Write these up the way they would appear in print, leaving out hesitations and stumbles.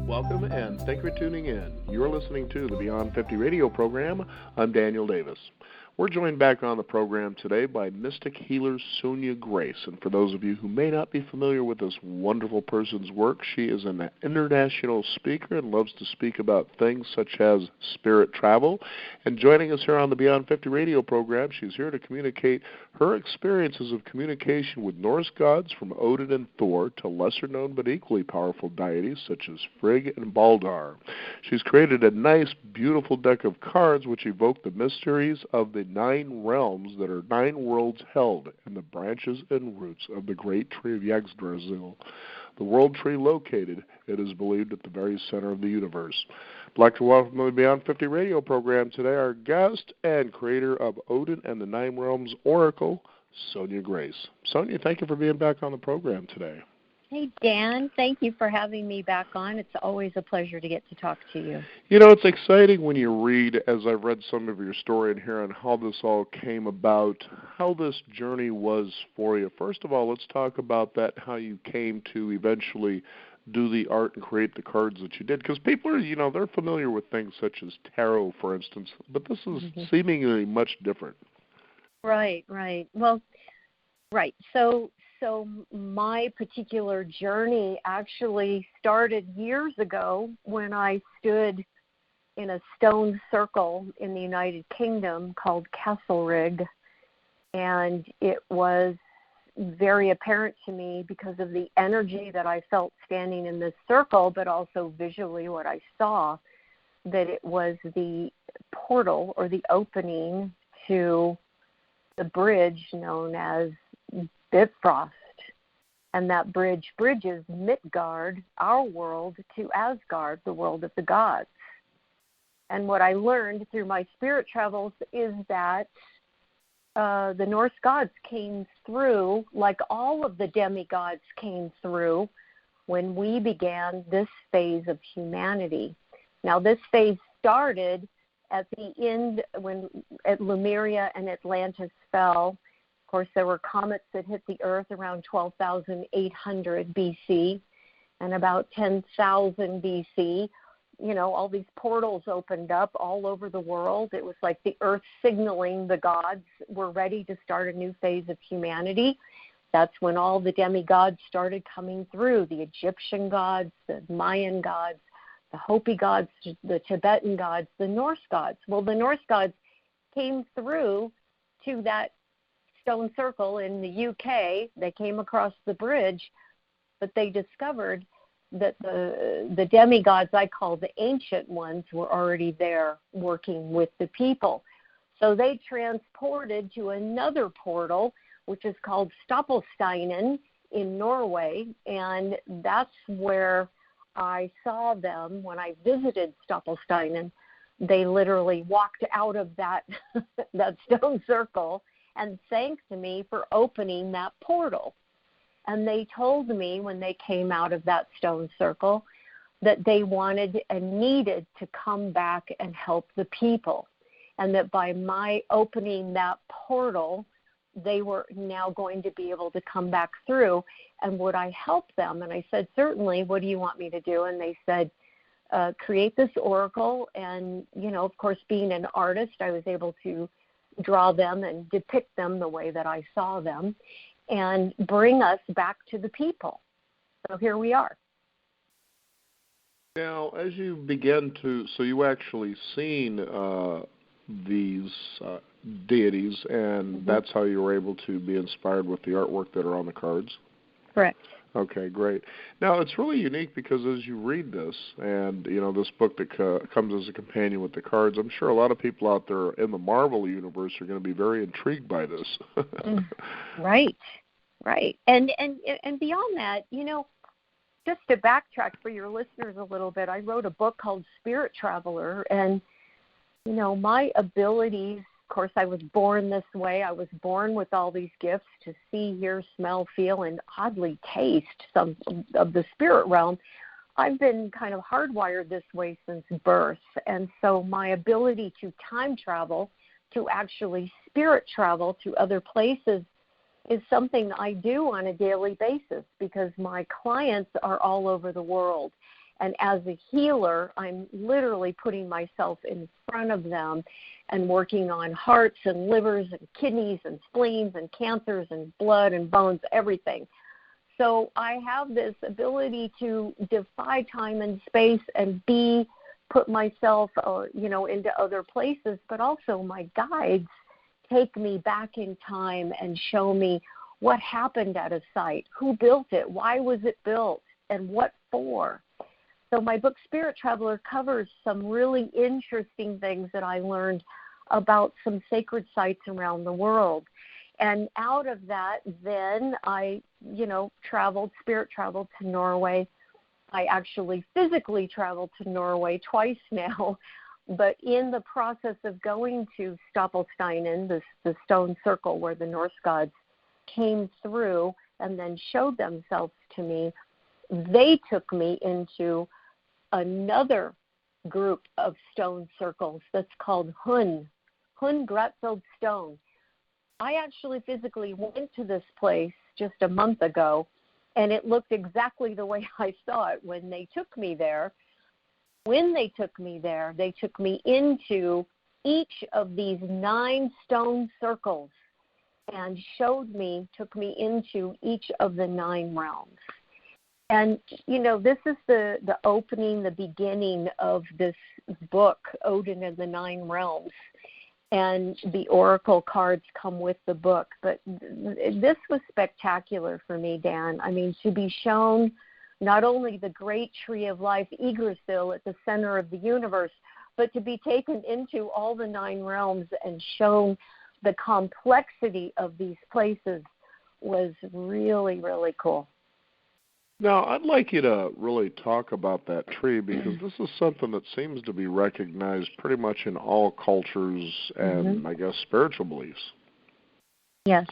Welcome and thank you for tuning in. You're listening to the Beyond 50 radio program. I'm Daniel Davis. We're joined back on the program today by mystic healer Sonia Grace. And for those of you who may not be familiar with this wonderful person's work, she is an international speaker and loves to speak about things such as spirit travel. And joining us here on the Beyond 50 radio program, she's here to communicate her experiences of communication with Norse gods from Odin and Thor to lesser-known but equally powerful deities such as Frigg and Baldr. She's created a nice, beautiful deck of cards which evoke the mysteries of the 9 realms that are 9 worlds held in the branches and roots of the great tree of Yggdrasil, the world tree located, it is believed, at the very center of the universe. I'd like to welcome to the Beyond 50 radio program today our guest and creator of Odin and the 9 Realms Oracle, Sonia Grace. Sonia, thank you for being back on the program today. Hey, Dan. Thank you for having me back on. It's always a pleasure to get to talk to you. You know, it's exciting when you read, as I've read some of your story and hear on how this all came about, how this journey was for you. First of all, let's talk about that, how you came to eventually do the art and create the cards that you did. Because people are, they're familiar with things such as tarot, for instance, but this is seemingly much different. Right. Well, right. So my particular journey actually started years ago when I stood in a stone circle in the United Kingdom called Castlereagh, and it was very apparent to me because of the energy that I felt standing in this circle, but also visually what I saw, that it was the portal or the opening to the bridge known as Bifrost, and that bridge bridges Midgard, our world, to Asgard, the world of the gods. And what I learned through my spirit travels is that the Norse gods came through, like all of the demigods came through, when we began this phase of humanity. Now, this phase started at the end when Lemuria and Atlantis fell. Of course, there were comets that hit the Earth around 12,800 BC, and about 10,000 BC, all these portals opened up all over the world. It was like the Earth signaling the gods were ready to start a new phase of humanity. That's when all the demigods started coming through, the Egyptian gods, the Mayan gods, the Hopi gods, the Tibetan gods, the Norse gods. Well, the Norse gods came through to that stone circle in the UK. They came across the bridge, but they discovered that the demigods, I call the ancient ones, were already there working with the people. So they transported to another portal, which is called Stoppelsteinen in Norway, and that's where I saw them when I visited Stoppelsteinen. They literally walked out of that stone circle and thanked me for opening that portal. And they told me when they came out of that stone circle that they wanted and needed to come back and help the people, and that by my opening that portal, they were now going to be able to come back through. And would I help them? And I said, certainly. What do you want me to do? And they said, create this oracle. And, of course, being an artist, I was able to draw them and depict them the way that I saw them and bring us back to the people. So here we are. Now, as you begin so you actually seen these deities, and that's how you were able to be inspired with the artwork that are on the cards? Correct. Okay, great. Now, it's really unique because as you read this, and, this book that comes as a companion with the cards, I'm sure a lot of people out there in the Marvel universe are going to be very intrigued by this. Right. And beyond that, just to backtrack for your listeners a little bit, I wrote a book called Spirit Traveler, and, my abilities, of course, I was born this way. I was born with all these gifts to see, hear, smell, feel, and oddly taste some of the spirit realm. I've been kind of hardwired this way since birth. And so my ability to time travel, to actually spirit travel to other places, is something I do on a daily basis because my clients are all over the world. And as a healer, I'm literally putting myself in front of them and working on hearts and livers and kidneys and spleens and cancers and blood and bones, everything. So I have this ability to defy time and space and put myself, into other places, but also my guides take me back in time and show me what happened at a site, who built it, why was it built, and what for. So my book, Spirit Traveler, covers some really interesting things that I learned about some sacred sites around the world. And out of that, then I, spirit traveled to Norway. I actually physically traveled to Norway twice now. But in the process of going to Stoppelsteinen, the stone circle where the Norse gods came through and then showed themselves to me, they took me into another group of stone circles that's called Hun Gratfeld Stone. I actually physically went to this place just a month ago, and it looked exactly the way I saw it when they took me there. When they took me there, they took me into each of these 9 stone circles and took me into each of the 9 realms. And, this is the opening, the beginning of this book, Odin and the 9 Realms. And the oracle cards come with the book. But this was spectacular for me, Dan. I mean, to be shown not only the great tree of life, Yggdrasil, at the center of the universe, but to be taken into all the 9 realms and shown the complexity of these places was really, really cool. Now, I'd like you to really talk about that tree, because this is something that seems to be recognized pretty much in all cultures and, I guess, spiritual beliefs. Yes.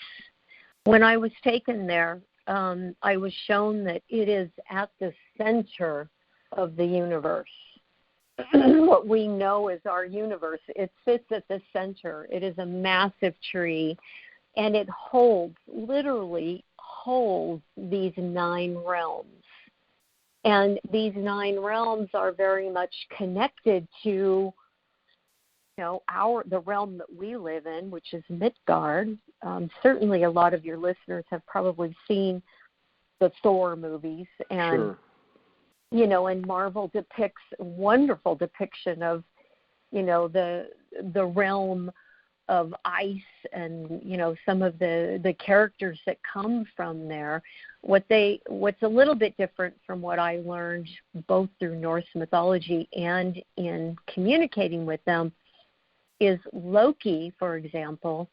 When I was taken there, I was shown that it is at the center of the universe. What we know as our universe, it sits at the center. It is a massive tree, and it literally holds these 9 realms. And these 9 realms are very much connected to, the realm that we live in, which is Midgard. Certainly a lot of your listeners have probably seen the Thor movies. And, sure. And Marvel depicts a wonderful depiction of, the realm of ice and, some of the characters that come from there. What's a little bit different from what I learned both through Norse mythology and in communicating with them is Loki, for example,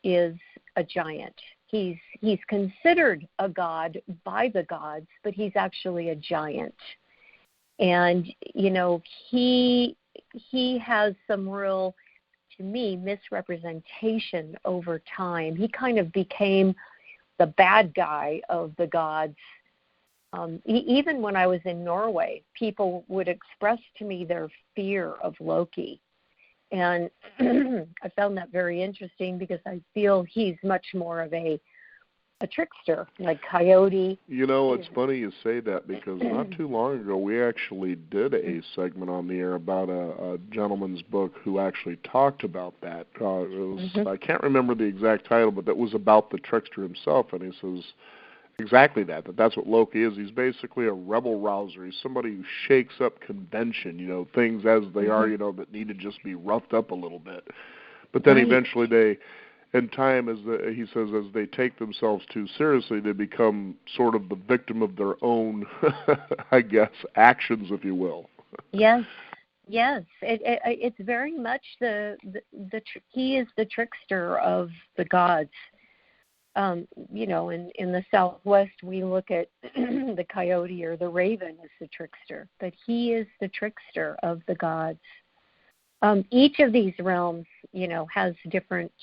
is a giant. He's considered a god by the gods, but he's actually a giant. And, he has some real, to me, misrepresentation over time. He kind of became the bad guy of the gods. Even when I was in Norway, people would express to me their fear of Loki. And I found that very interesting because I feel he's much more of a trickster, like Coyote. It's funny you say that, because not too long ago we actually did a segment on the air about a gentleman's book who actually talked about that. I can't remember the exact title, but that was about the trickster himself, and he says exactly that's what Loki is. He's basically a rebel rouser. He's somebody who shakes up convention, things as they are, that need to just be roughed up a little bit. But then eventually in time, he says, as they take themselves too seriously, they become sort of the victim of their own, I guess, actions, if you will. Yes. It's very much he is the trickster of the gods. In the Southwest, we look at the coyote or the raven as the trickster, but he is the trickster of the gods. Each of these realms, has different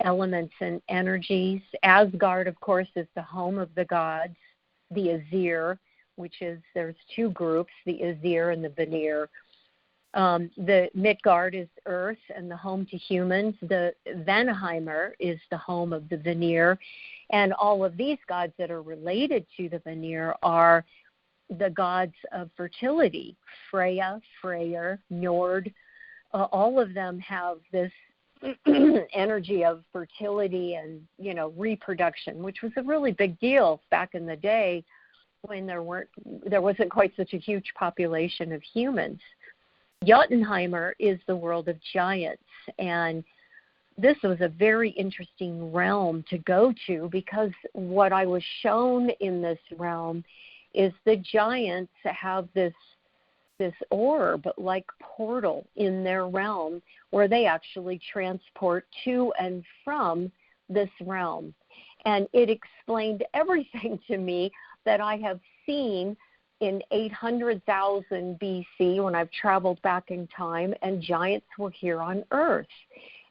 elements and energies. Asgard, of course, is the home of the gods. The Aesir, there's 2 groups, the Aesir and the Vanir. The Midgard is Earth and the home to humans. The Vanheimer is the home of the Vanir. And all of these gods that are related to the Vanir are, the gods of fertility. Freya, Freyr, Njord, all of them have this energy of fertility and, reproduction, which was a really big deal back in the day when there wasn't quite such a huge population of humans. Jotunheimer is the world of giants, and this was a very interesting realm to go to, because what I was shown in this realm is the giants have this orb like portal in their realm where they actually transport to and from this realm. And it explained everything to me that I have seen in 800,000 BC when I've traveled back in time and giants were here on Earth,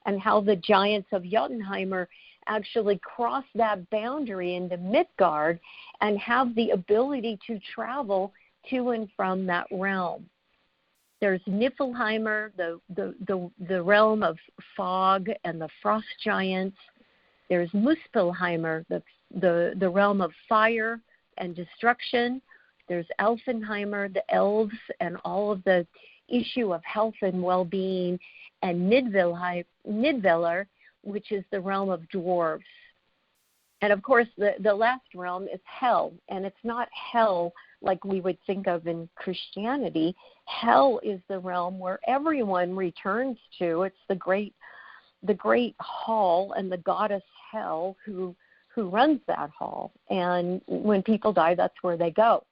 and how the giants of Jotunheimer actually cross that boundary into Midgard and have the ability to travel to and from that realm. There's Niflheimer, the realm of fog and the frost giants. There's Muspelheimer, the realm of fire and destruction. There's Elfenheimer, the elves and all of the issue of health and well-being. And Nidvellir, which is the realm of dwarves. And of course, the last realm is hell, and it's not hell like we would think of in Christianity. Hell is the realm where everyone returns to. It's the great hall, and the goddess Hel who runs that hall. And when people die, that's where they go.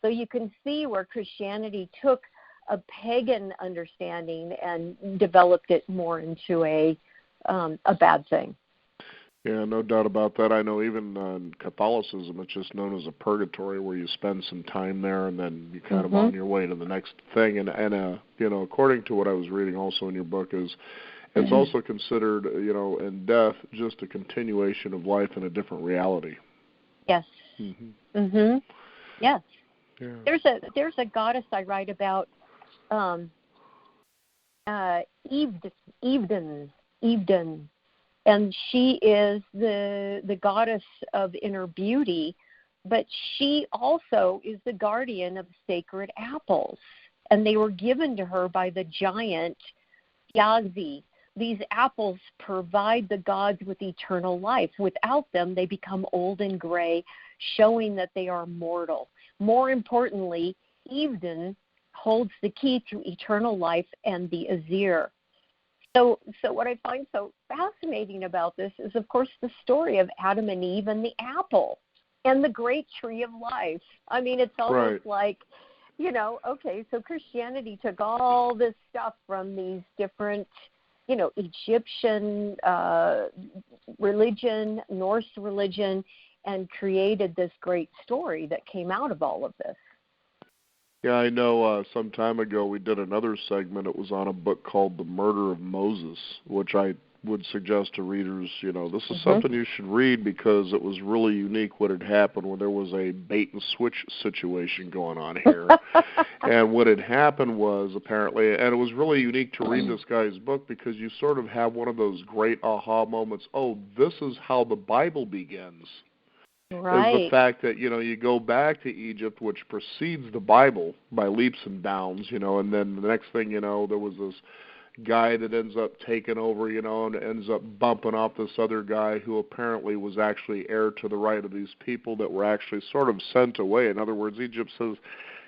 So you can see where Christianity took a pagan understanding and developed it more into a bad thing. Yeah, no doubt about that. I know even in Catholicism, it's just known as a purgatory, where you spend some time there and then you kind of on your way to the next thing. And according to what I was reading also in your book, is it's also considered, in death, just a continuation of life in a different reality. Yes. Yes. Yeah. There's a goddess I write about, Odin, and she is the goddess of inner beauty, but she also is the guardian of sacred apples, and they were given to her by the giant Yazi. These apples provide the gods with eternal life. Without them, they become old and gray, showing that they are mortal. More importantly, Odin holds the key to eternal life and the Azir. So what I find so fascinating about this is, of course, the story of Adam and Eve and the apple and the great tree of life. I mean, it's almost like, okay, so Christianity took all this stuff from these different, Egyptian religion, Norse religion, and created this great story that came out of all of this. Yeah, I know some time ago we did another segment. It was on a book called The Murder of Moses, which I would suggest to readers, this is something you should read, because it was really unique what had happened when there was a bait-and-switch situation going on here. And what had happened was, apparently, and it was really unique to read this guy's book, because you sort of have one of those great aha moments. Oh, this is how the Bible begins. Right. Is the fact that, you go back to Egypt, which precedes the Bible by leaps and bounds, and then the next thing you know, there was this guy that ends up taking over, and ends up bumping off this other guy who apparently was actually heir to the right of these people that were actually sort of sent away. In other words, Egypt says,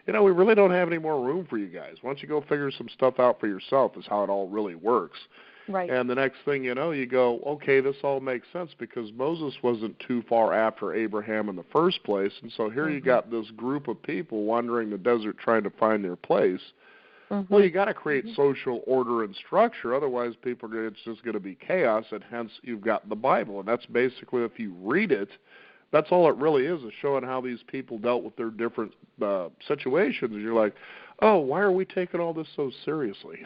we really don't have any more room for you guys. Why don't you go figure some stuff out for yourself, is how it all really works. Right. And the next thing you know, you go, okay, this all makes sense, because Moses wasn't too far after Abraham in the first place. And so here you got this group of people wandering the desert trying to find their place. Well, you got to create social order and structure. Otherwise, it's just going to be chaos, and hence you've got the Bible. And that's basically, if you read it, that's all it really is showing how these people dealt with their different situations. And you're like, oh, why are we taking all this so seriously?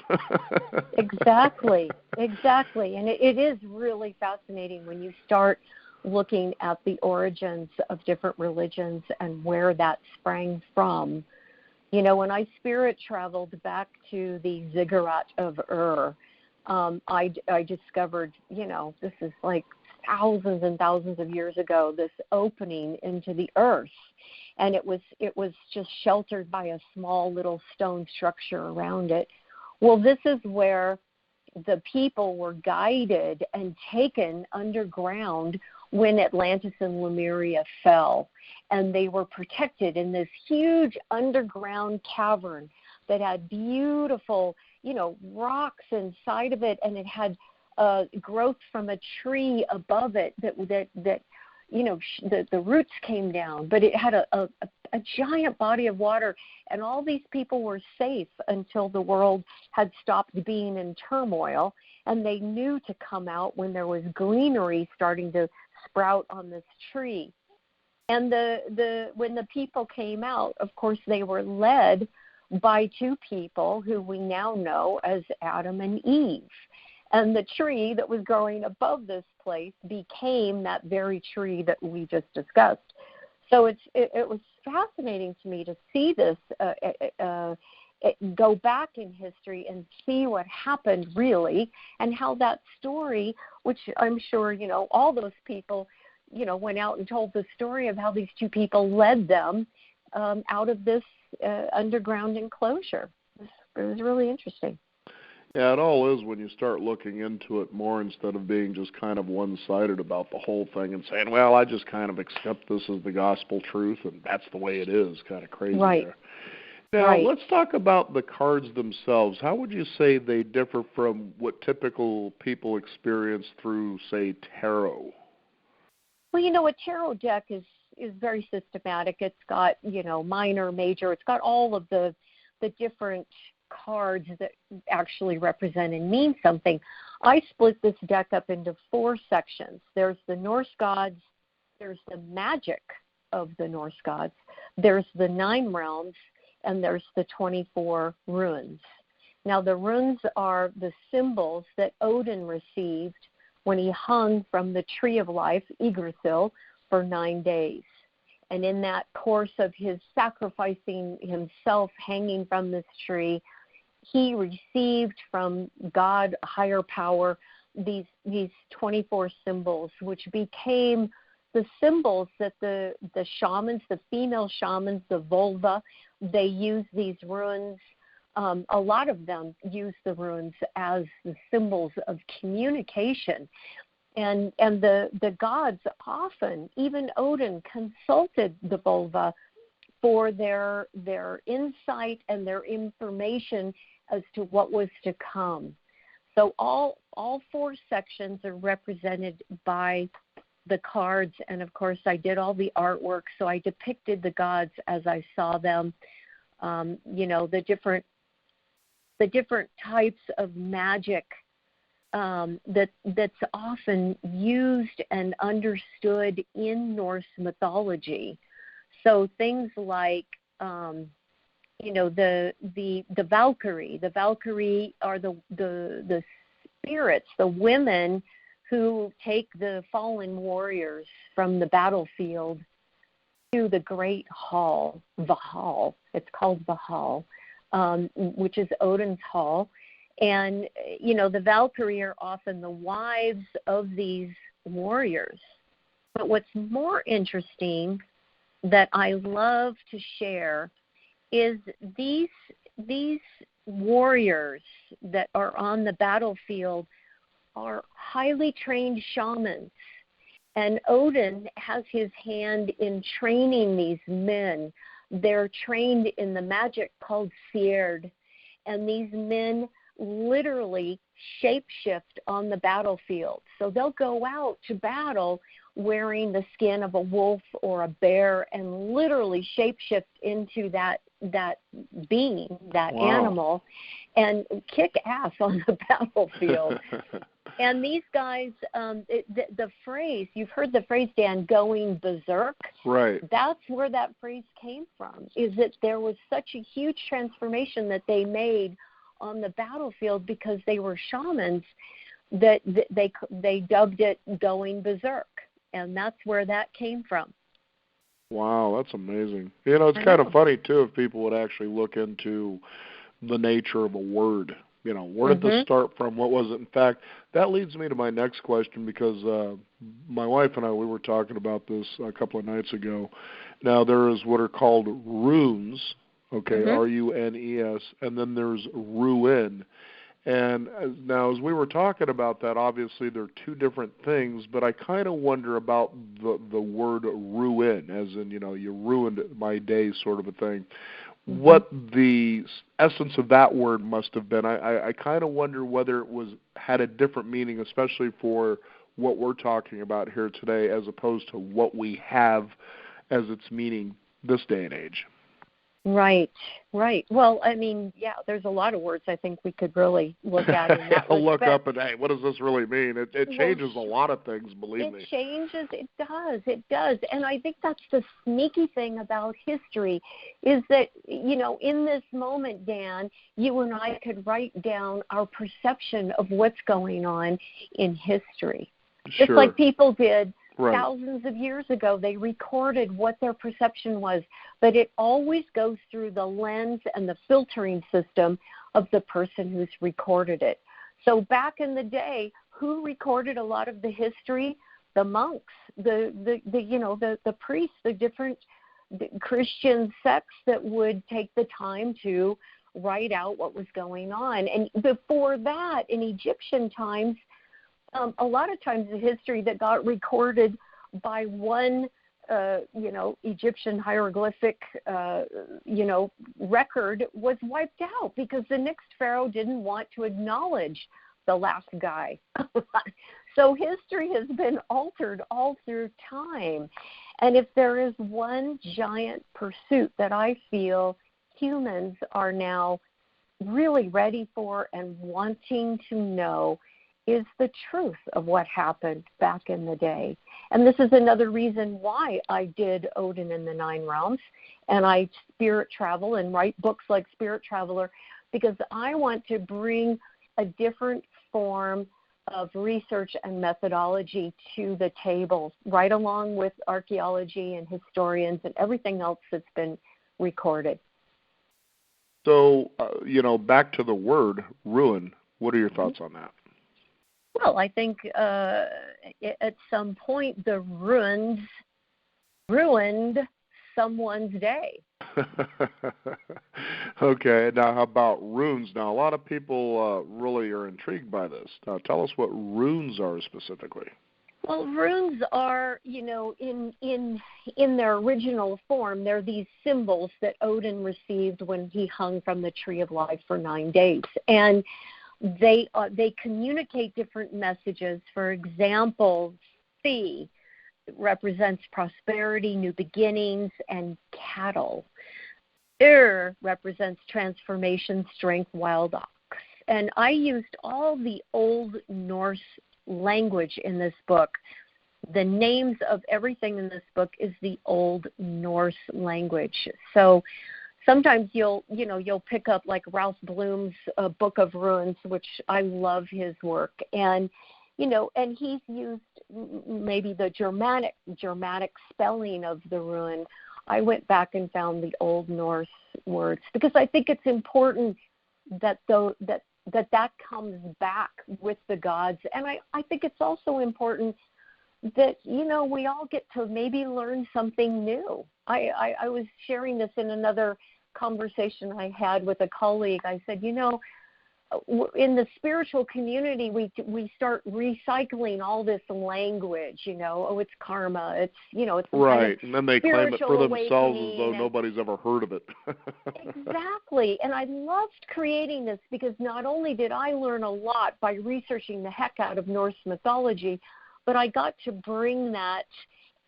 Exactly. And it is really fascinating when you start looking at the origins of different religions and where that sprang from. When I spirit traveled back to the ziggurat of Ur, I discovered, this is like thousands and thousands of years ago, this opening into the earth. and it was just sheltered by a small little stone structure around it. Well, this is where the people were guided and taken underground when Atlantis and Lemuria fell, and they were protected in this huge underground cavern that had beautiful, rocks inside of it, and it had growth from a tree above it that the roots came down, but it had a giant body of water, and all these people were safe until the world had stopped being in turmoil, and they knew to come out when there was greenery starting to sprout on this tree. And when the people came out, of course, they were led by two people who we now know as Adam and Eve. And the tree that was growing above this place became that very tree that we just discussed. So it was fascinating to me to see this go back in history and see what happened really, and how that story, which I'm sure, all those people, went out and told the story of how these two people led them out of this underground enclosure. It was really interesting. Yeah, it all is when you start looking into it more instead of being just kind of one-sided about the whole thing and saying, well, I just kind of accept this as the gospel truth and that's the way it is. Kind of crazy right. there. Now, right. Let's talk about the cards themselves. How would you say they differ from what typical people experience through, say, tarot? Well, a tarot deck is very systematic. It's got, minor, major. It's got all of the different cards that actually represent and mean something. I split this deck up into 4 sections. There's the Norse gods, there's the magic of the Norse gods, there's the 9 realms, and there's the 24 runes. Now, the runes are the symbols that Odin received when he hung from the tree of life, Yggdrasil, for 9 days. And in that course of his sacrificing himself hanging from this tree, he received from God, a higher power, these 24 symbols, which became the symbols that the shamans, the female shamans, the vulva, they use these runes. A lot of them use the runes as the symbols of communication. And the gods often, even Odin, consulted the vulva for their insight and their information as to what was to come. So all 4 sections are represented by the cards, and of course I did all the artwork, so I depicted the gods as I saw them. The different types of magic that's often used and understood in Norse mythology. So things like the Valkyrie. The Valkyrie are the spirits, the women who take the fallen warriors from the battlefield to the great hall, Valhall. It's called Valhall, which is Odin's hall. And, the Valkyrie are often the wives of these warriors. But what's more interesting that I love to share is these warriors that are on the battlefield are highly trained shamans. And Odin has his hand in training these men. They're trained in the magic called Sjerd. And these men literally shapeshift on the battlefield. So they'll go out to battle wearing the skin of a wolf or a bear and literally shapeshift into that being, that animal, and kick ass on the battlefield. And these guys, the phrase, you've heard the phrase, Dan, going berserk. Right. That's where that phrase came from, is that there was such a huge transformation that they made on the battlefield because they were shamans that they dubbed it going berserk. And that's where that came from. Wow, that's amazing. It's kind of funny, too, if people would actually look into the nature of a word. Where did this start from? What was it? In fact, that leads me to my next question because my wife and I, we were talking about this a couple of nights ago. Now, there is what are called runes, okay, Mm-hmm. Runes, and then there's ruin. And now, as we were talking about that, obviously they're two different things, but I kind of wonder about the word ruin, as in, you ruined my day sort of a thing. Mm-hmm. What the essence of that word must have been. I kind of wonder whether it had a different meaning, especially for what we're talking about here today, as opposed to what we have as its meaning this day and age. Right. Well, I mean, yeah, there's a lot of words I think we could really look at in that I'll look respect. up and, hey, what does this really mean? It changes a lot of things, believe me. It changes. It does. And I think that's the sneaky thing about history is that, in this moment, Dan, you and I could write down our perception of what's going on in history. Sure. Just like people did right. thousands of years ago. They recorded what their perception was, but it always goes through the lens and the filtering system of the person who's recorded it. So back in the day, who recorded a lot of the history? The monks, the priests, the different Christian sects that would take the time to write out what was going on. And before that, in Egyptian times, a lot of times the history that got recorded by one, Egyptian hieroglyphic, record was wiped out because the next pharaoh didn't want to acknowledge the last guy. So history has been altered all through time. And if there is one giant pursuit that I feel humans are now really ready for and wanting to know, is the truth of what happened back in the day. And this is another reason why I did Odin and the Nine Realms, and I spirit travel and write books like Spirit Traveler, because I want to bring a different form of research and methodology to the table, right along with archaeology and historians and everything else that's been recorded. So, back to the word ruin, what are your thoughts on that? Well, I think at some point the ruined someone's day. Okay, now how about runes? Now, a lot of people really are intrigued by this. Now, tell us what runes are specifically. Well, runes are, in their original form, they're these symbols that Odin received when he hung from the Tree of Life for 9 days. And they communicate different messages. For example, Thi represents prosperity, new beginnings, and cattle. Represents transformation, strength, wild ox. And I used all the Old Norse language in this book. The names of everything in this book is the Old Norse language. So sometimes you'll pick up like Ralph Bloom's Book of Runes, which I love his work, and he's used maybe the Germanic spelling of the rune. I went back and found the Old Norse words because I think it's important that that comes back with the gods, and I think it's also important that we all get to maybe learn something new. I was sharing this in another conversation I had with a colleague. I said, in the spiritual community, we start recycling all this language. It's karma. It's it's right, and then they claim it for themselves as though and nobody's ever heard of it. Exactly, and I loved creating this because not only did I learn a lot by researching the heck out of Norse mythology, but I got to bring that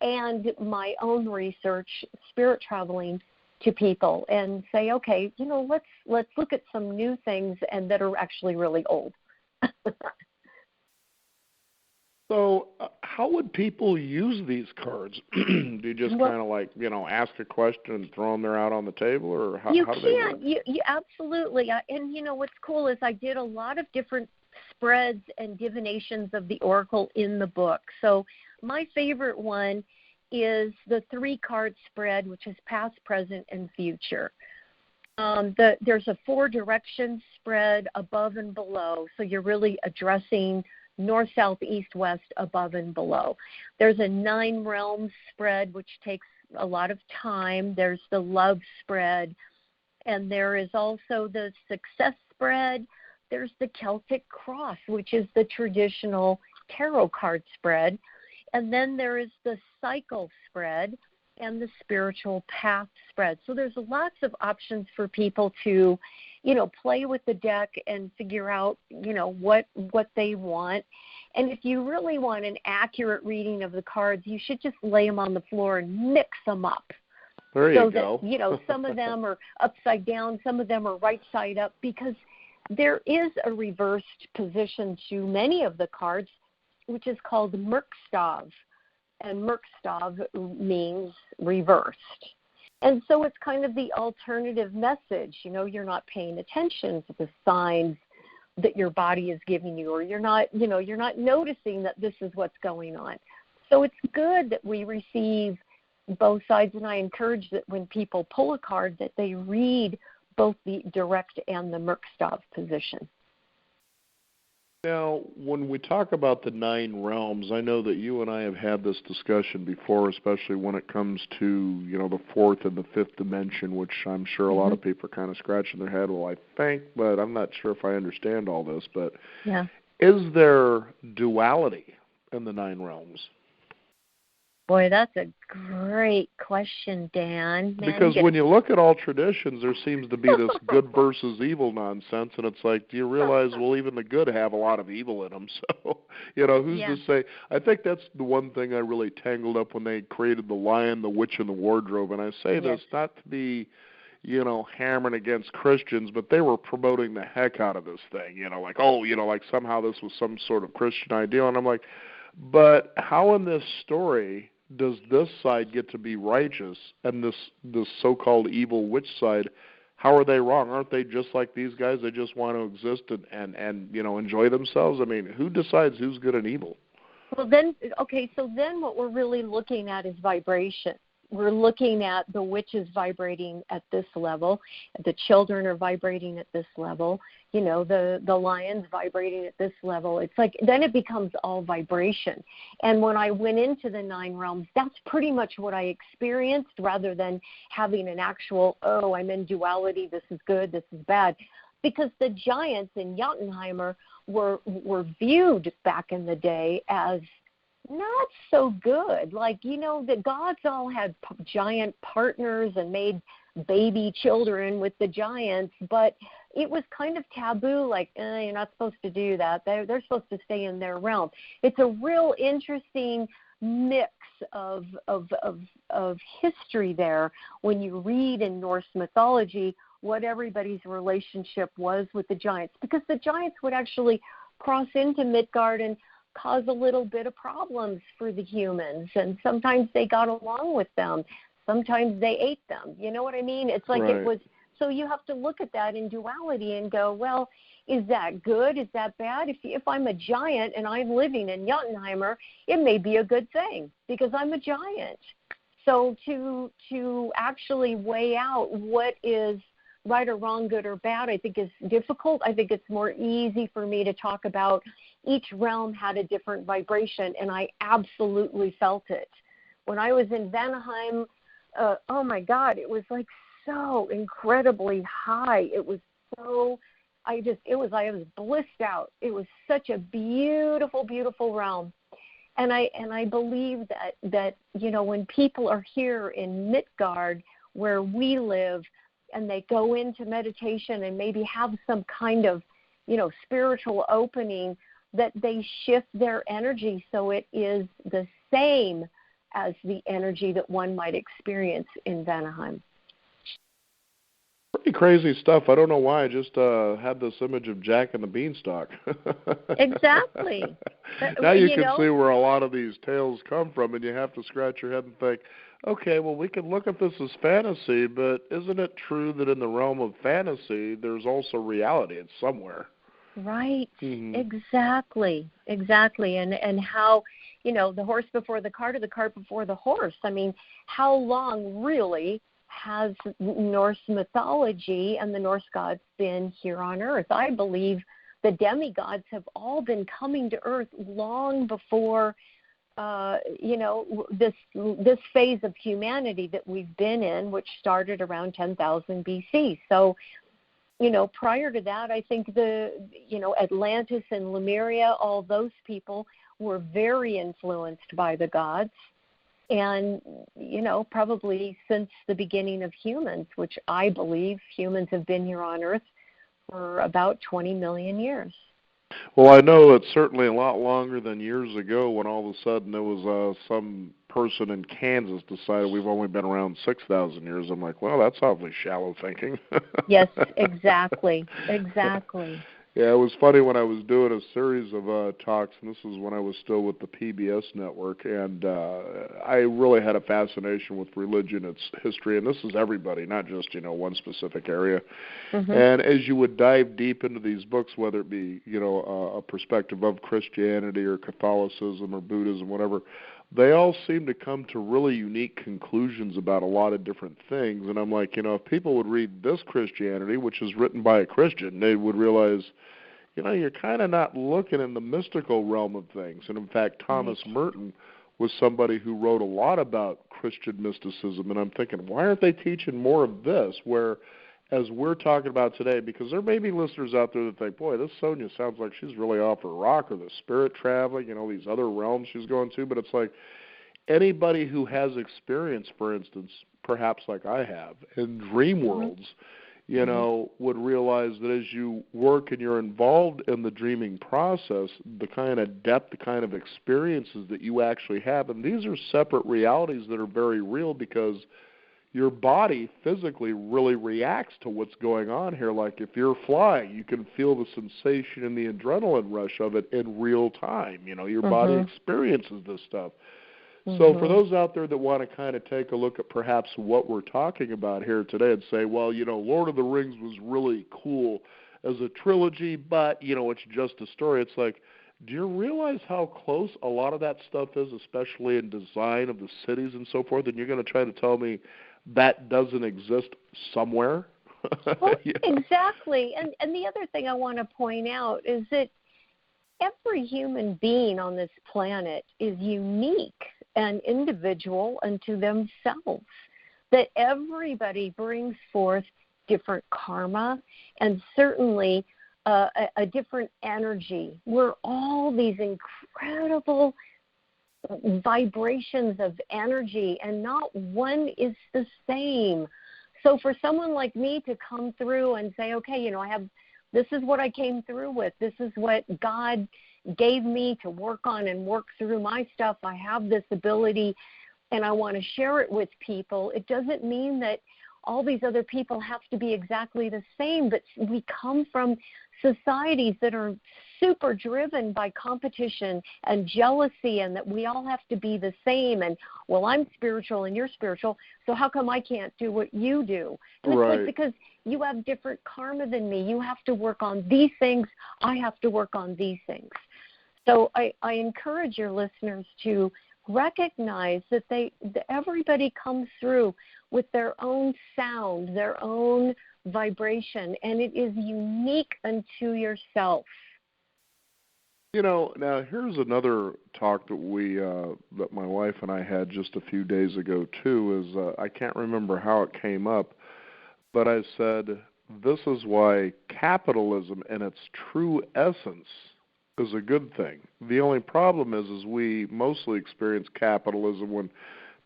and my own research, spirit traveling, to people and say, okay, let's look at some new things and that are actually really old. So how would people use these cards? Do you just kind of like, ask a question and throw them there out on the table, or how do they work? You absolutely. And what's cool is I did a lot of different spreads and divinations of the oracle in the book. So my favorite one is the 3-card spread, which is past, present, and future. There's a 4-direction spread above and below, so you're really addressing north, south, east, west, above and below. There's a 9 realms spread, which takes a lot of time. There's the love spread, and there is also the success spread. There's the Celtic cross, which is the traditional tarot card spread. And then there is the cycle spread and the spiritual path spread. So there's lots of options for people to, play with the deck and figure out, what they want. And if you really want an accurate reading of the cards, you should just lay them on the floor and mix them up. There you go. That, some of them are upside down, some of them are right side up, because there is a reversed position to many of the cards, which is called Merkstav. And Merkstav means reversed. And so it's kind of the alternative message. You're not paying attention to the signs that your body is giving you, or you're not noticing that this is what's going on. So it's good that we receive both sides, and I encourage that when people pull a card that they read both the direct and the Merkstav position. Now, when we talk about the 9 realms, I know that you and I have had this discussion before, especially when it comes to, the 4th and the 5th dimension, which I'm sure a lot of people are kind of scratching their head, well, I think, but I'm not sure if I understand all this. But is there duality in the 9 realms? Boy, that's a great question, Dan. Because when you look at all traditions, there seems to be this good versus evil nonsense, and it's like, do you realize, well, even the good have a lot of evil in them? So, who's to say? I think that's the one thing I really tangled up when they created the Lion, the Witch, and the Wardrobe. And I say this not to be, hammering against Christians, but they were promoting the heck out of this thing, like somehow this was some sort of Christian ideal. And I'm like, but how in this story does this side get to be righteous and this so-called evil witch side, how are they wrong? Aren't they just like these guys? They just want to exist and enjoy themselves? I mean, who decides who's good and evil? Well, then what we're really looking at is vibration. We're looking at the witches vibrating at this level, the children are vibrating at this level, the lions vibrating at this level. It's like, then it becomes all vibration. And when I went into the 9 realms, that's pretty much what I experienced, rather than having an actual, I'm in duality, this is good, this is bad. Because the giants in Jotunheimer were viewed back in the day as not so good. Like, the gods all had giant partners and made baby children with the giants, but it was kind of taboo, like, you're not supposed to do that. They're supposed to stay in their realm. It's a real interesting mix of history there when you read in Norse mythology what everybody's relationship was with the giants, because the giants would actually cross into Midgard and cause a little bit of problems for the humans, and sometimes they got along with them, sometimes they ate them. You know what I mean? It's like It was. So you have to look at that in duality and go, well, is that good? Is that bad? If I'm a giant and I'm living in Jotunheimer, it may be a good thing because I'm a giant. So to actually weigh out what is right or wrong, good or bad, I think is difficult. I think it's more easy for me to talk about each realm had a different vibration, and I absolutely felt it. When I was in Vanaheim, oh my God, it was like so incredibly high. It was so, I was blissed out. It was such a beautiful, beautiful realm. And I believe that when people are here in Midgard, where we live, and they go into meditation and maybe have some kind of, spiritual opening, that they shift their energy so it is the same as the energy that one might experience in Vanaheim. Pretty crazy stuff. I don't know why. I just had this image of Jack and the Beanstalk. Exactly. Now you can see where a lot of these tales come from, and you have to scratch your head and think, okay, well, we can look at this as fantasy, but isn't it true that in the realm of fantasy, there's also reality? It's somewhere. Right. Mm-hmm. Exactly. And how, the horse before the cart or the cart before the horse. I mean, how long really has Norse mythology and the Norse gods been here on Earth? I believe the demigods have all been coming to Earth long before this phase of humanity that we've been in, which started around 10,000 BC. So, prior to that, I think Atlantis and Lemuria, all those people were very influenced by the gods. And, probably since the beginning of humans, which I believe humans have been here on Earth for about 20 million years. Well, I know it's certainly a lot longer than years ago when all of a sudden there was some person in Kansas decided we've only been around 6,000 years. I'm like, well, that's awfully shallow thinking. Yes, exactly. Yeah, it was funny when I was doing a series of talks, and this is when I was still with the PBS network, and I really had a fascination with religion, its history, and this is everybody, not just, one specific area. Mm-hmm. And as you would dive deep into these books, whether it be, a perspective of Christianity or Catholicism or Buddhism, whatever, they all seem to come to really unique conclusions about a lot of different things. And I'm like, if people would read this Christianity, which is written by a Christian, they would realize, you're kind of not looking in the mystical realm of things. And in fact, Thomas Merton was somebody who wrote a lot about Christian mysticism. And I'm thinking, why aren't they teaching more of this? Where, as we're talking about today, because there may be listeners out there that think, boy, this Sonia sounds like she's really off her rock, or the spirit traveling, these other realms she's going to. But it's like anybody who has experience, for instance, perhaps like I have, in dream worlds, would realize that as you work and you're involved in the dreaming process, the kind of depth, the kind of experiences that you actually have, and these are separate realities that are very real because your body physically really reacts to what's going on here. Like if you're flying, you can feel the sensation and the adrenaline rush of it in real time. Your body experiences this stuff. So for those out there that want to kind of take a look at perhaps what we're talking about here today and say, well, Lord of the Rings was really cool as a trilogy, but, it's just a story. It's like, do you realize how close a lot of that stuff is, especially in design of the cities and so forth, and you're going to try to tell me that doesn't exist somewhere? Well, exactly. And the other thing I want to point out is that every human being on this planet is unique and individual unto themselves, that everybody brings forth different karma and certainly a different energy. We're all these incredible vibrations of energy, and not one is the same. So for someone like me to come through and say, okay, this is what I came through with, this is what God gave me to work on and work through my stuff, I have this ability and I want to share it with people. It doesn't mean that all these other people have to be exactly the same, but we come from societies that are super driven by competition and jealousy, and that we all have to be the same, and, well, I'm spiritual and you're spiritual, so how come I can't do what you do? And it's like, because you have different karma than me. You have to work on these things. I have to work on these things. So I encourage your listeners to recognize that everybody comes through with their own sound, their own vibration, and it is unique unto yourself. Now here's another talk that that my wife and I had just a few days ago too. Is I can't remember how it came up, but I said this is why capitalism in its true essence is a good thing. The only problem is we mostly experience capitalism when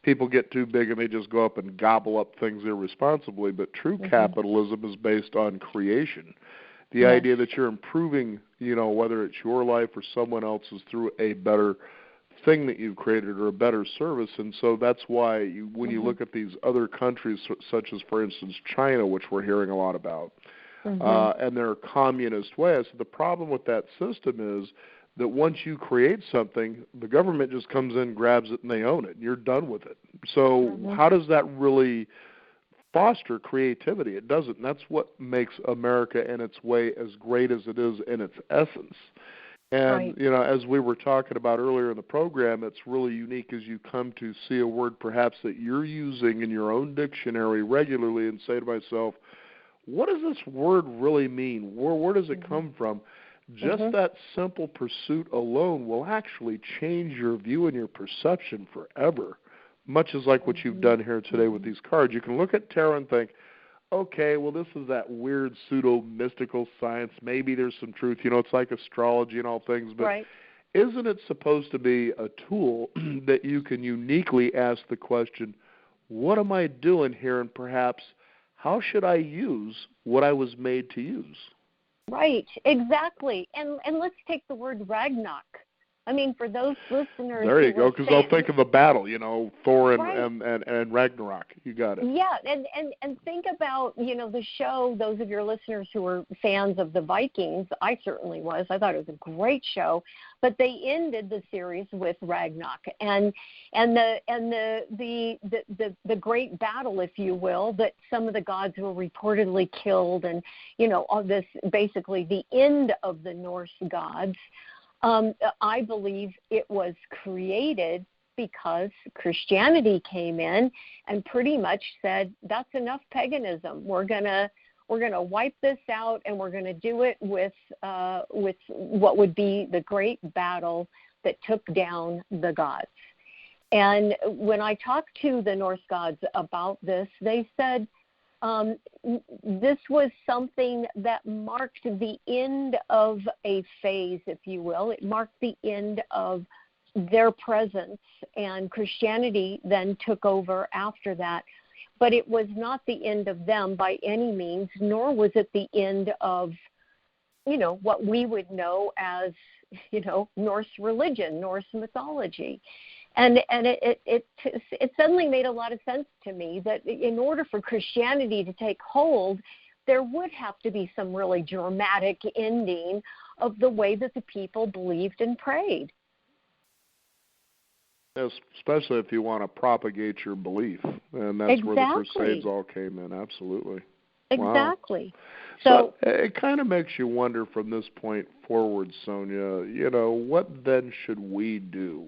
people get too big and they just go up and gobble up things irresponsibly. But true capitalism is based on creation. The idea that you're improving, whether it's your life or someone else's, through a better thing that you've created or a better service. And so that's why when you look at these other countries, such as, for instance, China, which we're hearing a lot about, and their communist ways, the problem with that system is that once you create something, the government just comes in, grabs it, and they own it, and you're done with it. So how does that really foster creativity? It doesn't. And that's what makes America in its way as great as it is in its essence. And, as we were talking about earlier in the program, it's really unique as you come to see a word perhaps that you're using in your own dictionary regularly and say to myself, what does this word really mean? Where does it come from? just that simple pursuit alone will actually change your view and your perception forever, much as like what you've done here today with these cards. You can look at tarot and think, okay, well, this is that weird pseudo-mystical science. Maybe there's some truth. You know, it's like astrology and all things, but isn't it supposed to be a tool that you can uniquely ask the question, what am I doing here, and perhaps how should I use what I was made to use? Right, exactly. And let's take the word Ragnarok. I mean, for those listeners, there you go, because I'll think of the battle, you know, Thor and Ragnarok. You got it. Yeah, and think about, you know, the show. Those of your listeners who are fans of the Vikings, I certainly was. I thought it was a great show, but they ended the series with Ragnarok and the great battle, if you will, that some of the gods were reportedly killed, and you know, all this basically the end of the Norse gods. I believe it was created because Christianity came in and pretty much said, that's enough paganism. We're gonna wipe this out, and we're gonna do it with what would be the great battle that took down the gods. And when I talked to the Norse gods about this, they said, this was something that marked the end of a phase, if you will. It marked the end of their presence, and Christianity then took over after that. But it was not the end of them by any means, nor was it the end of, you know, what we would know as, you know, Norse religion, Norse mythology. And it suddenly made a lot of sense to me that in order for Christianity to take hold, there would have to be some really dramatic ending of the way that the people believed and prayed. Especially if you want to propagate your belief, and that's where the Crusades all came in. Absolutely. Exactly. Wow. So it kind of makes you wonder from this point forward, Sonia, you know, what then should we do?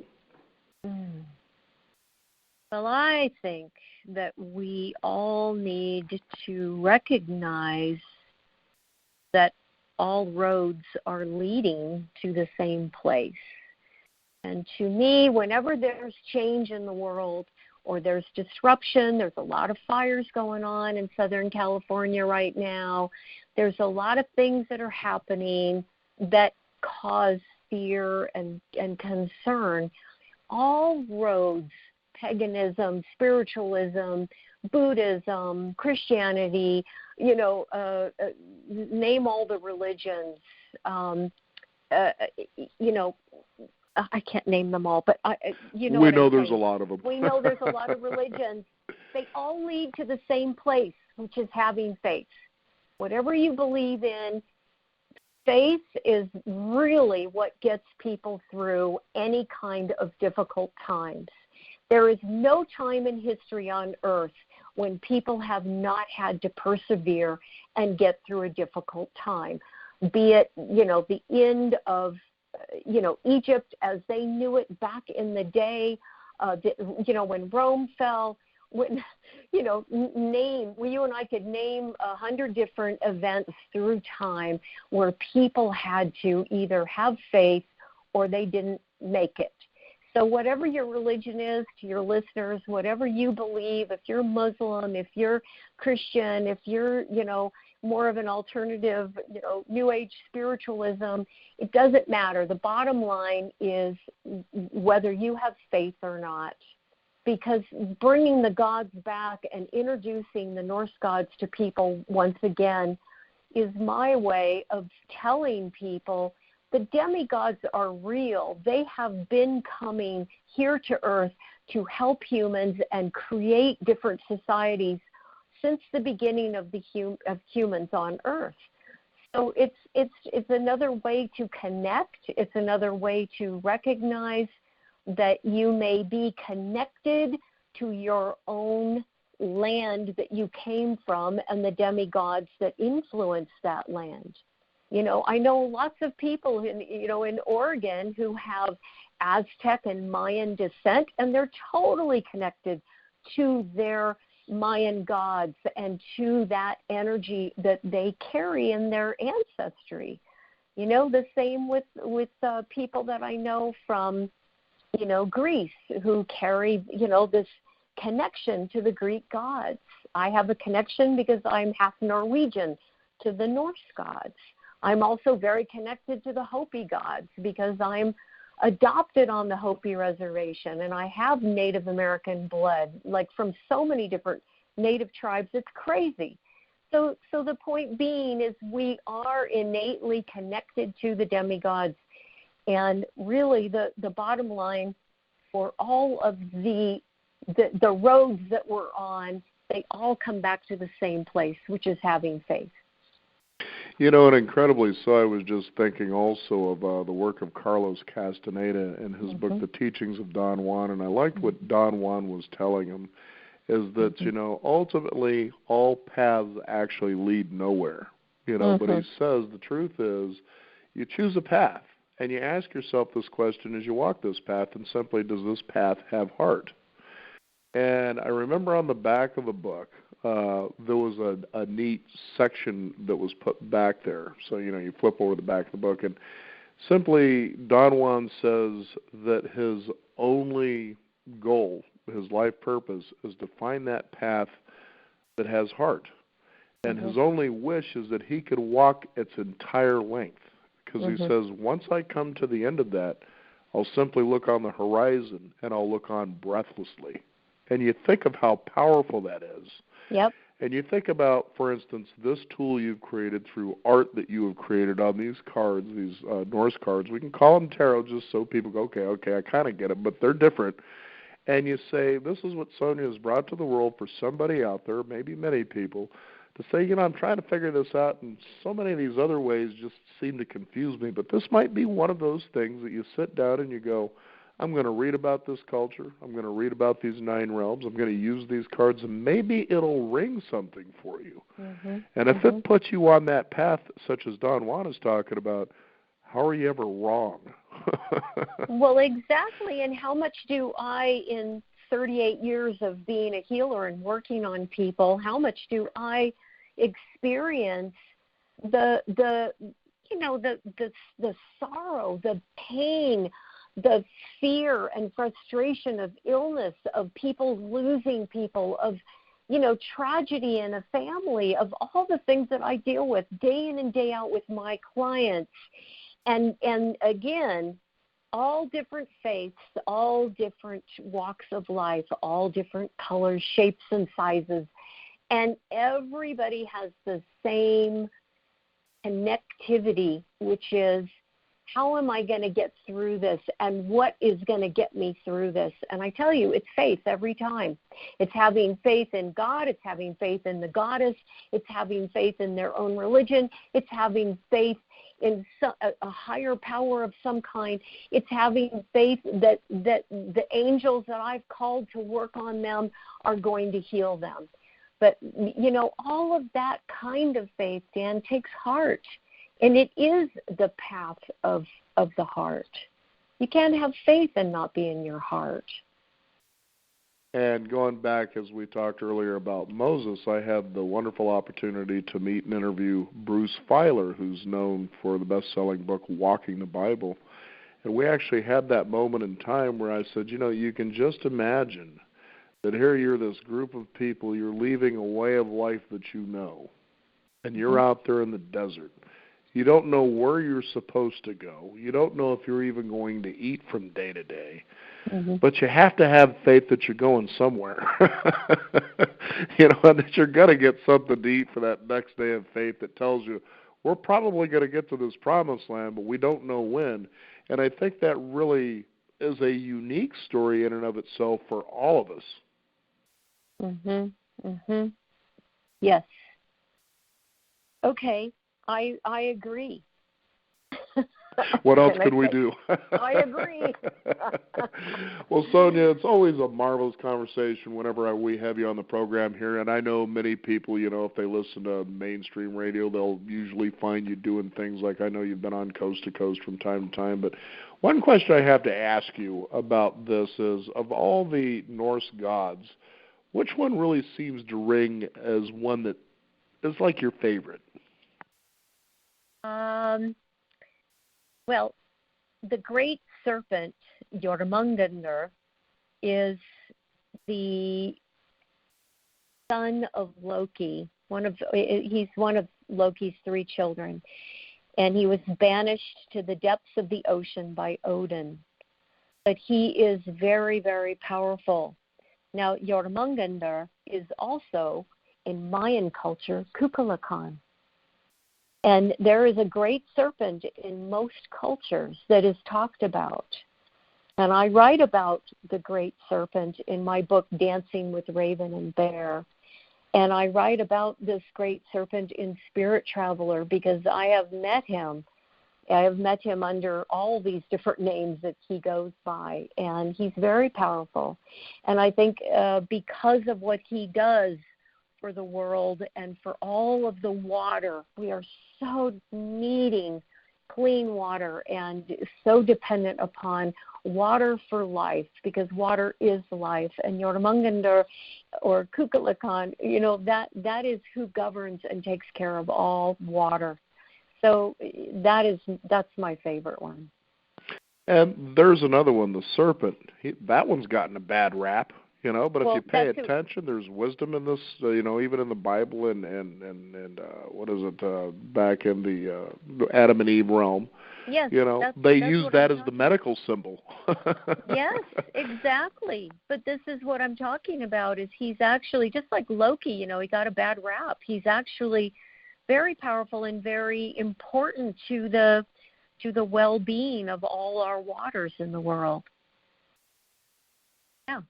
Well, I think that we all need to recognize that all roads are leading to the same place. And to me, whenever there's change in the world or there's disruption, there's a lot of fires going on in Southern California right now. There's a lot of things that are happening that cause fear and concern. All roads, paganism, spiritualism, Buddhism, Christianity, you know, name all the religions, you know, I can't name them all, but you know, we know there's a lot of them. We know there's a lot of religions. They all lead to the same place, which is having faith. Whatever you believe in, faith is really what gets people through any kind of difficult times. There is no time in history on earth when people have not had to persevere and get through a difficult time, be it, you know, the end of, you know, Egypt as they knew it back in the day, you know, when Rome fell, when, you know, you and I could name 100 different events through time where people had to either have faith or they didn't make it. So whatever your religion is, to your listeners, whatever you believe, if you're Muslim, if you're Christian, if you're, you know, more of an alternative, you know, New Age spiritualism, it doesn't matter. The bottom line is whether you have faith or not. Because bringing the gods back and introducing the Norse gods to people once again is my way of telling people the demigods are real. They have been coming here to Earth to help humans and create different societies since the beginning of humans on Earth. So it's another way to connect. It's another way to recognize that you may be connected to your own land that you came from and the demigods that influence that land. You know, I know lots of people in Oregon who have Aztec and Mayan descent, and they're totally connected to their Mayan gods and to that energy that they carry in their ancestry. The same with people that I know from, Greece, who carry, this connection to the Greek gods. I have a connection because I'm half Norwegian to the Norse gods. I'm also very connected to the Hopi gods because I'm adopted on the Hopi reservation, and I have Native American blood, like from so many different Native tribes. It's crazy. So the point being is we are innately connected to the demigods, and really the bottom line for all of the roads that we're on, they all come back to the same place, which is having faith. And incredibly so, I was just thinking also of the work of Carlos Castaneda and his book, The Teachings of Don Juan, and I liked what Don Juan was telling him, is that, ultimately all paths actually lead nowhere, but he says the truth is you choose a path, and you ask yourself this question as you walk this path, and simply, does this path have heart? And I remember on the back of the book, there was a neat section that was put back there. So, you flip over the back of the book, and simply Don Juan says that his only goal, his life purpose, is to find that path that has heart. And his only wish is that he could walk its entire length. Because he says, once I come to the end of that, I'll simply look on the horizon and I'll look on breathlessly. And you think of how powerful that is. Yep. And you think about, for instance, this tool you've created through art that you have created on these cards, these Norse cards. We can call them tarot just so people go, okay, I kind of get it, but they're different. And you say, this is what Sonia has brought to the world for somebody out there, maybe many people, to say, I'm trying to figure this out, and so many of these other ways just seem to confuse me. But this might be one of those things that you sit down and you go, I'm going to read about this culture. I'm going to read about these 9 realms. I'm going to use these cards, and maybe it'll ring something for you. And if it puts you on that path, such as Don Juan is talking about, how are you ever wrong? Well, exactly. And how much do I, in 38 years of being a healer and working on people, how much do I experience the sorrow, the pain, the fear and frustration of illness, of people losing people, of, tragedy in a family, of all the things that I deal with day in and day out with my clients. And again, all different faiths, all different walks of life, all different colors, shapes, and sizes. And everybody has the same connectivity, which is, how am I going to get through this, and what is going to get me through this? And I tell you, it's faith every time. It's having faith in God. It's having faith in the goddess. It's having faith in their own religion. It's having faith in a higher power of some kind. It's having faith that the angels that I've called to work on them are going to heal them. But, all of that kind of faith, Dan, takes heart. And it is the path of the heart. You can't have faith and not be in your heart. And going back, as we talked earlier about Moses, I had the wonderful opportunity to meet and interview Bruce Feiler, who's known for the best-selling book, Walking the Bible. And we actually had that moment in time where I said, you can just imagine that here you're this group of people, you're leaving a way of life that you know, and you're out there in the desert. You don't know where you're supposed to go. You don't know if you're even going to eat from day to day. But you have to have faith that you're going somewhere. And that you're going to get something to eat for that next day of faith that tells you, we're probably going to get to this promised land, but we don't know when. And I think that really is a unique story in and of itself for all of us. Yes. Okay. I agree. What else could we do? I agree. Well, Sonia, it's always a marvelous conversation whenever we have you on the program here. And I know many people, if they listen to mainstream radio, they'll usually find you doing things like, I know you've been on Coast to Coast from time to time. But one question I have to ask you about this is, of all the Norse gods, which one really seems to ring as one that is like your favorite? Well, the great serpent, Jormungandr, is the son of Loki. He's one of Loki's 3 children, and he was banished to the depths of the ocean by Odin. But he is very, very powerful. Now, Jormungandr is also, in Mayan culture, Kukulkan. And there is a great serpent in most cultures that is talked about. And I write about the great serpent in my book, Dancing with Raven and Bear. And I write about this great serpent in Spirit Traveler because I have met him. I have met him under all these different names that he goes by, and he's very powerful. And I think because of what he does for the world and for all of the water, we are so needing clean water and so dependent upon water for life, because water is life. And Jormungandr or Kukulkan, that is who governs and takes care of all water. So that's my favorite one. And there's another one, the serpent. That one's gotten a bad rap, But if you pay attention, there's wisdom in this. Even in the Bible and what is it? Back in the Adam and Eve realm. Yes. They use that as the medical symbol. Yes, exactly. But this is what I'm talking about. Is he's actually just like Loki. He got a bad rap. He's actually very powerful and very important to the well-being of all our waters in the world. Yeah.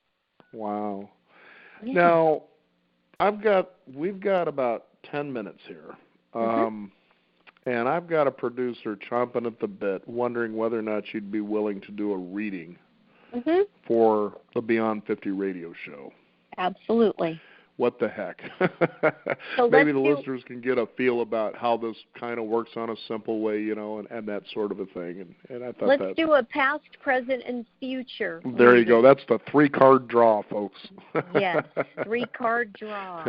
Wow. Yeah. Now, we've got about 10 minutes here. And I've got a producer chomping at the bit, wondering whether or not you'd be willing to do a reading for the Beyond 50 radio show. Absolutely. What the heck? So maybe the listeners can get a feel about how this kind of works on a simple way, and that sort of a thing. And I thought let's do a past, present, and future. There you go. That's the 3-card draw, folks. Yes, 3-card draw.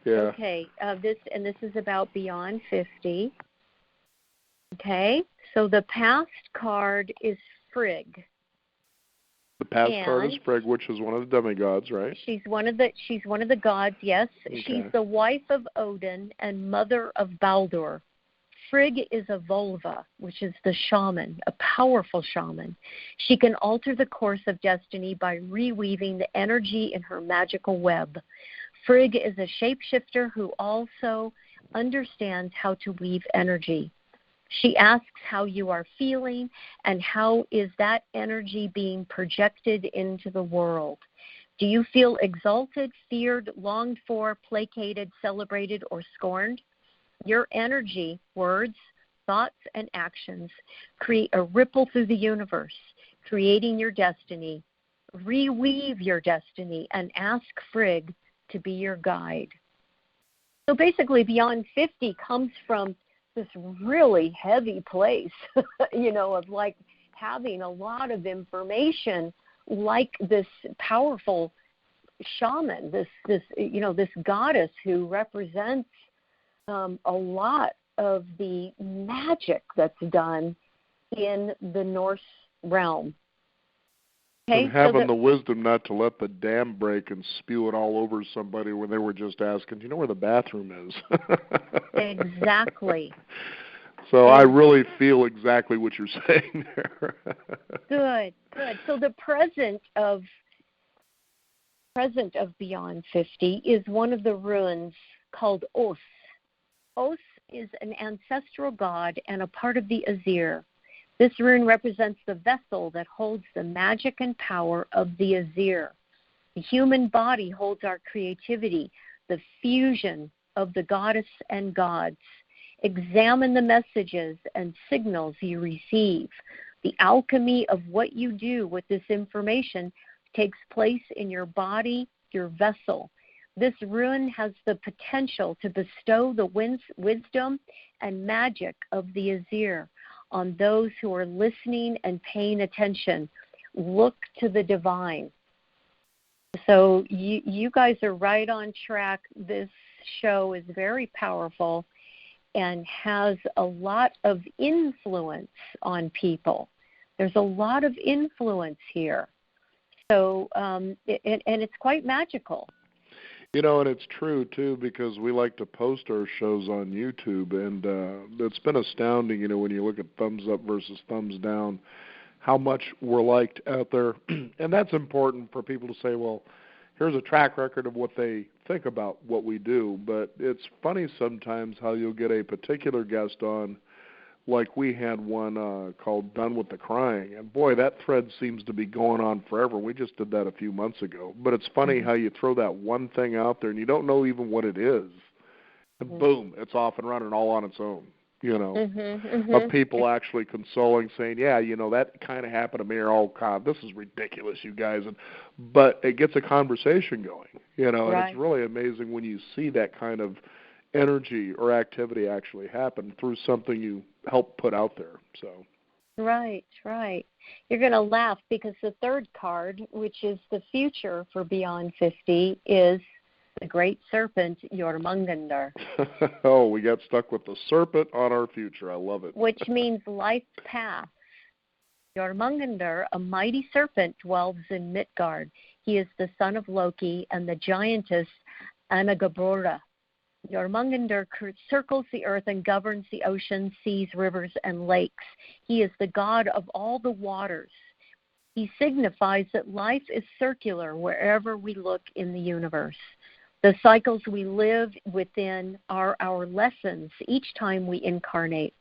Yeah. Okay. This is about Beyond 50. Okay. So the past card is Frigg. The past card is Frigg, which is one of the demigods, right? She's one of the gods, yes. Okay. She's the wife of Odin and mother of Baldur. Frigg is a vulva, which is the shaman, a powerful shaman. She can alter the course of destiny by reweaving the energy in her magical web. Frigg is a shapeshifter who also understands how to weave energy. She asks how you are feeling and how is that energy being projected into the world. Do you feel exalted, feared, longed for, placated, celebrated, or scorned? Your energy, words, thoughts, and actions create a ripple through the universe, creating your destiny. Reweave your destiny and ask Frigg to be your guide. So basically, Beyond 50 comes from this really heavy place, of like having a lot of information, like this powerful shaman, this goddess who represents a lot of the magic that's done in the Norse realm. Okay, and having the wisdom not to let the dam break and spew it all over somebody when they were just asking, do you know where the bathroom is? Exactly. So I really feel exactly what you're saying there. Good. So the present of Beyond 50 is one of the runes called Os. Os is an ancestral god and a part of the Azir. This rune represents the vessel that holds the magic and power of the Azir. The human body holds our creativity, the fusion of the goddess and gods. Examine the messages and signals you receive. The alchemy of what you do with this information takes place in your body, your vessel. This rune has the potential to bestow the wisdom and magic of the Azir on those who are listening and paying attention. Look to the divine. So you guys are right on track. This show is very powerful. and has a lot of influence on people. There's a lot of influence here. So, and it's quite magical. You know, and it's true, too, because we like to post our shows on YouTube, and it's been astounding, you know, when you look at thumbs up versus thumbs down, how much we're liked out there. And that's important for people to say, well, here's a track record of what they think about what we do. But it's funny sometimes how you'll get a particular guest on, like we had one called Done with the Crying. And, boy, that thread seems to be going on forever. We just did that a few months ago. But it's funny how you throw that one thing out there and you don't know even what it is. And boom, it's off and running all on its own, you know, of people actually consoling, saying, yeah, you know, that kind of happened to me, or, oh, God, this is ridiculous, you guys. But it gets a conversation going, you know, and it's really amazing when you see that kind of energy or activity actually happen through something you help put out there. So right. You're going to laugh because the third card, which is the future for Beyond 50, is the great serpent Jormungandr. Oh, we got stuck with the serpent on our future. I love it. Which means life's path. Jormungandr, a mighty serpent, dwells in Midgard. He is the son of Loki and the giantess Anagabora. Jormungandr circles the earth and governs the oceans, seas, rivers, and lakes. He is the god of all the waters. He signifies that life is circular wherever we look in the universe. The cycles we live within are our lessons each time we incarnate.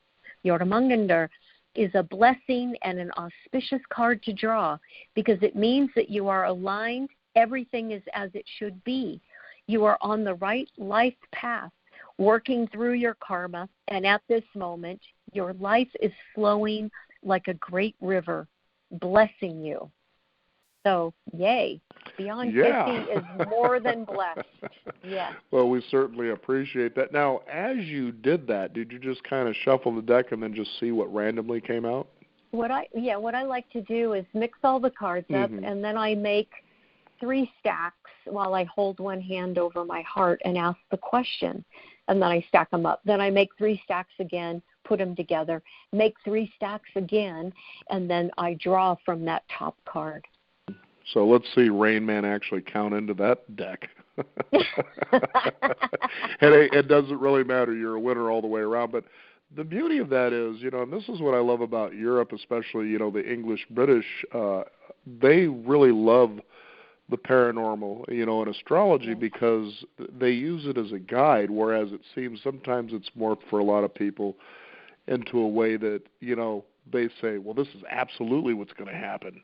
Jormungandr is a blessing and an auspicious card to draw because it means that you are aligned, everything is as it should be. You are on the right life path, working through your karma, and at this moment, your life is flowing like a great river, blessing you. So, yay. Beyond 50 is more than blessed. Yeah. Well, we certainly appreciate that. Now, as you did that, did you just kind of shuffle the deck and then just see what randomly came out? What I like to do is mix all the cards up, and then I make 3 stacks while I hold one hand over my heart and ask the question, and then I stack them up. Then I make 3 stacks again, put them together, make 3 stacks again, and then I draw from that top card. So let's see Rain Man actually count into that deck. And it doesn't really matter. You're a winner all the way around. But the beauty of that is, you know, and this is what I love about Europe, especially, you know, the English, British, they really love the paranormal, you know, and astrology because they use it as a guide, whereas it seems sometimes it's morphed for a lot of people into a way that, you know, they say, well, this is absolutely what's going to happen.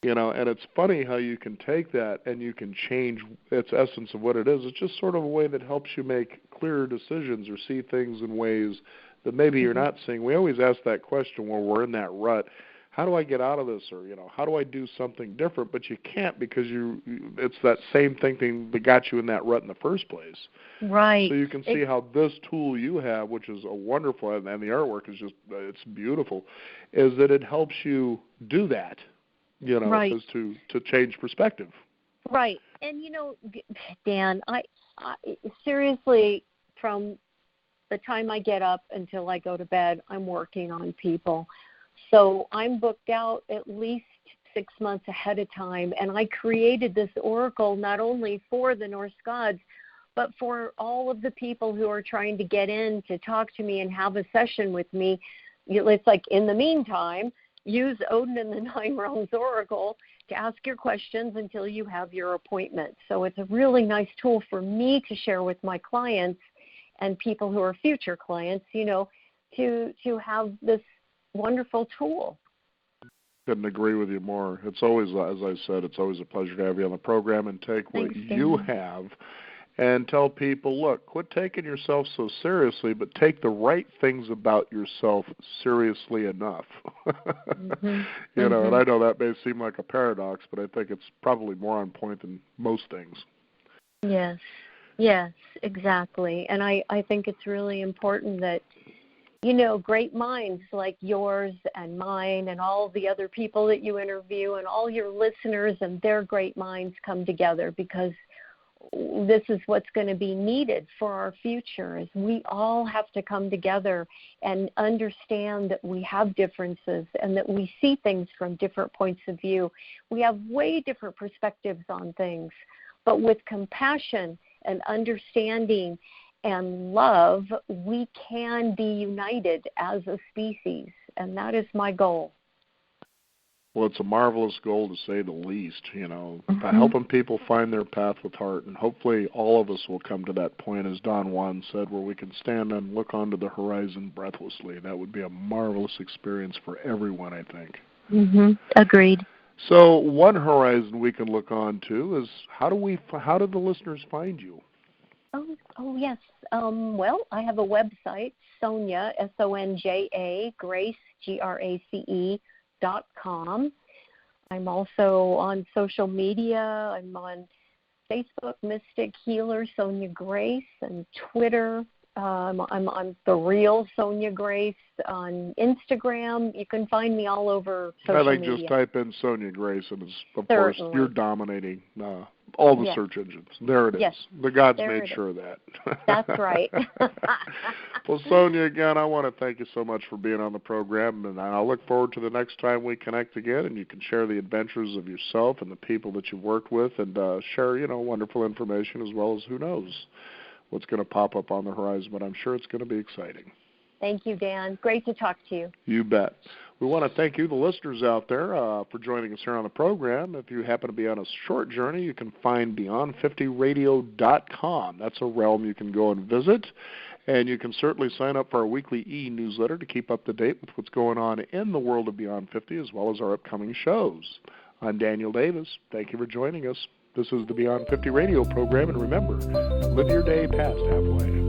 You know, and it's funny how you can take that and you can change its essence of what it is. It's just sort of a way that helps you make clearer decisions or see things in ways that maybe you're not seeing. We always ask that question when we're in that rut. How do I get out of this? Or, you know, how do I do something different? But you can't because it's that same thinking that got you in that rut in the first place. Right. So you can see how this tool you have, which is a wonderful, and the artwork is just, it's beautiful, is that it helps you do that. You know, is to change perspective. Right. And, you know, Dan, I seriously, from the time I get up until I go to bed, I'm working on people. So I'm booked out at least 6 months ahead of time. And I created this oracle not only for the Norse gods, but for all of the people who are trying to get in to talk to me and have a session with me. It's like, in the meantime, use Odin and the 9 Realms Oracle to ask your questions until you have your appointment. So it's a really nice tool for me to share with my clients and people who are future clients, you know, to have this wonderful tool. Couldn't agree with you more. It's always, as I said, it's always a pleasure to have you on the program and take what you have and tell people, look, quit taking yourself so seriously, but take the right things about yourself seriously enough. You know, and I know that may seem like a paradox, but I think it's probably more on point than most things. Yes, exactly. And I think it's really important that, you know, great minds like yours and mine and all the other people that you interview and all your listeners and their great minds come together, because this is what's going to be needed for our future, is we all have to come together and understand that we have differences and that we see things from different points of view. We have way different perspectives on things, but with compassion and understanding and love, we can be united as a species, and that is my goal. Well, it's a marvelous goal, to say the least, by helping people find their path with heart. And hopefully all of us will come to that point, as Don Juan said, where we can stand and look onto the horizon breathlessly. That would be a marvelous experience for everyone, I think. Agreed. So one horizon we can look on to is how do the listeners find you? Oh yes. Well, I have a website, Sonja, SONJA, Grace, GRACE.com. I'm also on social media. I'm on Facebook, Mystic Healer Sonja Grace, and Twitter. I'm the real Sonja Grace on Instagram. You can find me all over social media. I think just type in Sonja Grace, and of course you're dominating all the search engines. There it is. The gods made sure of that. That's right. Well, Sonja, again, I want to thank you so much for being on the program, and I look forward to the next time we connect again, and you can share the adventures of yourself and the people that you've worked with, and share, wonderful information, as well as who knows what's going to pop up on the horizon, but I'm sure it's going to be exciting. Thank you, Dan. Great to talk to you. You bet. We want to thank you, the listeners out there, for joining us here on the program. If you happen to be on a short journey, you can find beyond50radio.com. That's a realm you can go and visit. And you can certainly sign up for our weekly e-newsletter to keep up to date with what's going on in the world of Beyond 50, as well as our upcoming shows. I'm Daniel Davis. Thank you for joining us. This is the Beyond 50 radio program, and remember, live your day past halfway.